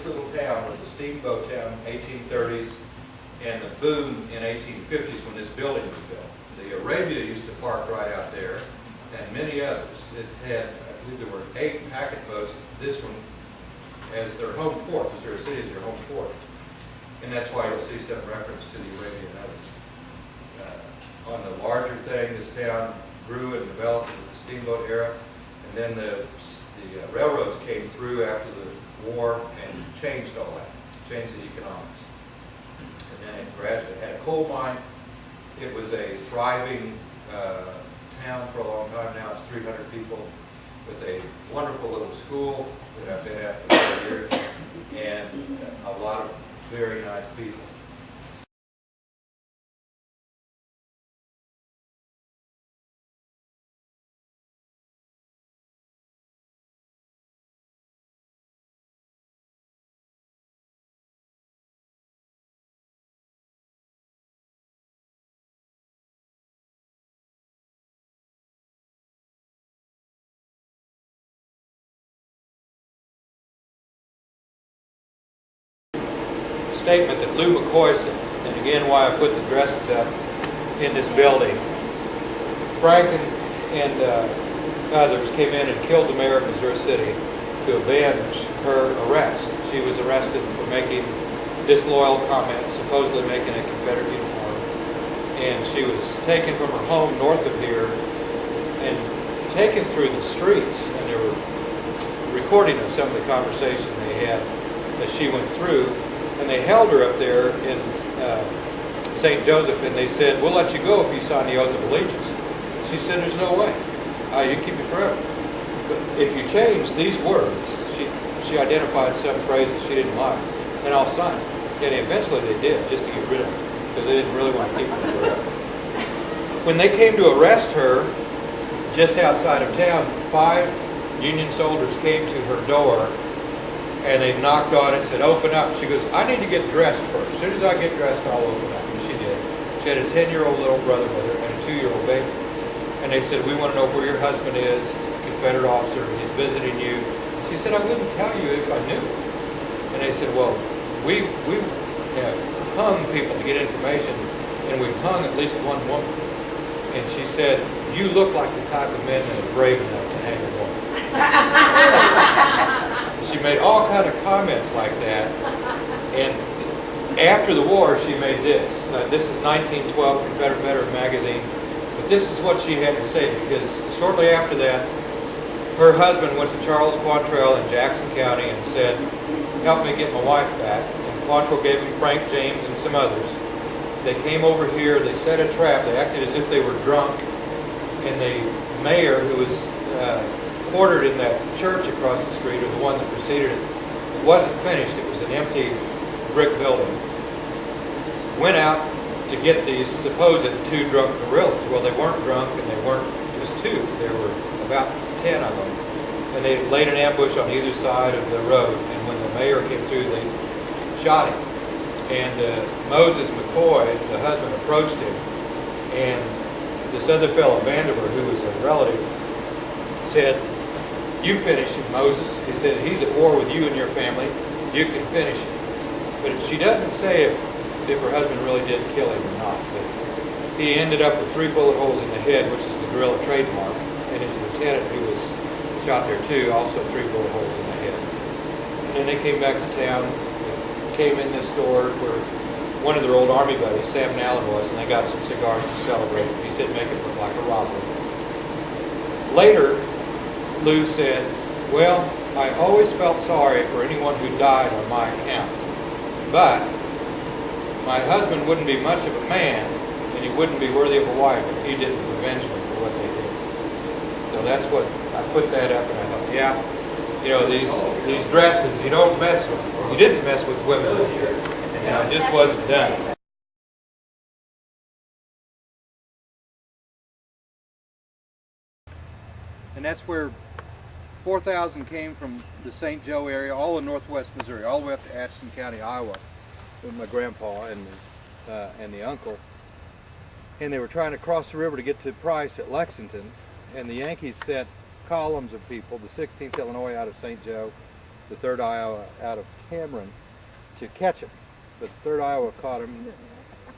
this little town was a steamboat town in the 1830s and the boom in 1850s when this building was built. The Arabia used to park right out there, and many others. It had, I believe there were 8 packet boats, this one as their home port, Missouri City as their home port. And that's why you'll see some reference to the Arabia and others. On the larger thing, this town grew and developed in the steamboat era, and then the railroads came through after the war and changed all that, changed the economics. And then it gradually had a coal mine. It was a thriving town for a long time. Now it's 300 people with a wonderful little school that I've been at for 30 years and a lot of very nice people. Statement that Lou McCoy said, and again why I put the dresses up in this building. Frank and others came in and killed the mayor of Missouri City to avenge her arrest. She was arrested for making disloyal comments, supposedly making a Confederate uniform, and she was taken from her home north of here and taken through the streets, and there were recording of some of the conversation they had as she went through. And they held her up there in St. Joseph, and they said, "We'll let you go if you sign the oath of allegiance." She said, "There's no way. You keep me forever. But if you change these words," she identified some phrases she didn't like, "and I'll sign it." And eventually they did, just to get rid of her, because they didn't really want to keep her forever. When they came to arrest her, just outside of town, 5 Union soldiers came to her door, and they knocked on it and said, "Open up." She goes, "I need to get dressed first. As soon as I get dressed, I'll open up." And she did. She had a 10-year-old little brother with her and a 2-year-old baby. And they said, "We want to know where your husband is, a Confederate officer, he's visiting you." She said, "I wouldn't tell you if I knew." And they said, "Well, we have hung people to get information, and we've hung at least one woman." And she said, "You look like the type of men that are brave enough to hang a woman." She made all kind of comments like that, and after the war she made this. This is 1912 Confederate Veteran magazine, but this is what she had to say, because shortly after that her husband went to Charles Quantrell in Jackson County and said, "Help me get my wife back." And Quantrell gave him Frank James and some others. They came over here, they set a trap, they acted as if they were drunk, and the mayor, who was quartered in that church across the street, or the one that preceded it, it wasn't finished, it was an empty brick building, went out to get these supposed 2 drunk guerrillas. Well, they weren't drunk, and they weren't just 2, there were about 10 of them, and they laid an ambush on either side of the road, and when the mayor came through, they shot him. And Moses McCoy, the husband, approached him, and this other fellow, Vandiver, who was a relative, said, "You finish him, Moses." He said, "He's at war with you and your family. You can finish him." But she doesn't say if her husband really did kill him or not. But he ended up with 3 bullet holes in the head, which is the guerrilla trademark, and his lieutenant, who was shot there too, also 3 bullet holes in the head. And then they came back to town, came in this store where one of their old Army buddies, Sam Allen, was, and they got some cigars to celebrate. He said, "Make it look like a robbery." Later, Lou said, "Well, I always felt sorry for anyone who died on my account, but my husband wouldn't be much of a man, and he wouldn't be worthy of a wife if he didn't avenge me for what they did." So that's what, I put that up, and I thought, yeah, you know, these dresses, you don't mess with them. You didn't mess with women this year. You know, it just wasn't done. And that's where 4,000 came from the St. Joe area, all in northwest Missouri, all the way up to Atchison County, Iowa, with my grandpa and the uncle. And they were trying to cross the river to get to Price at Lexington, and the Yankees set columns of people, the 16th Illinois out of St. Joe, the 3rd Iowa out of Cameron to catch him. But the 3rd Iowa caught him.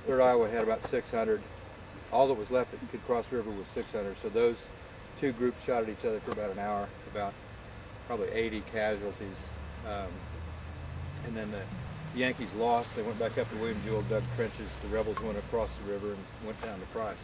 3rd Iowa had about 600. All that was left that could cross the river was 600. So those two groups shot at each other for about an hour, about probably 80 casualties. And then the Yankees lost. They went back up to William Jewell, dug trenches. The rebels went across the river and went down to Price.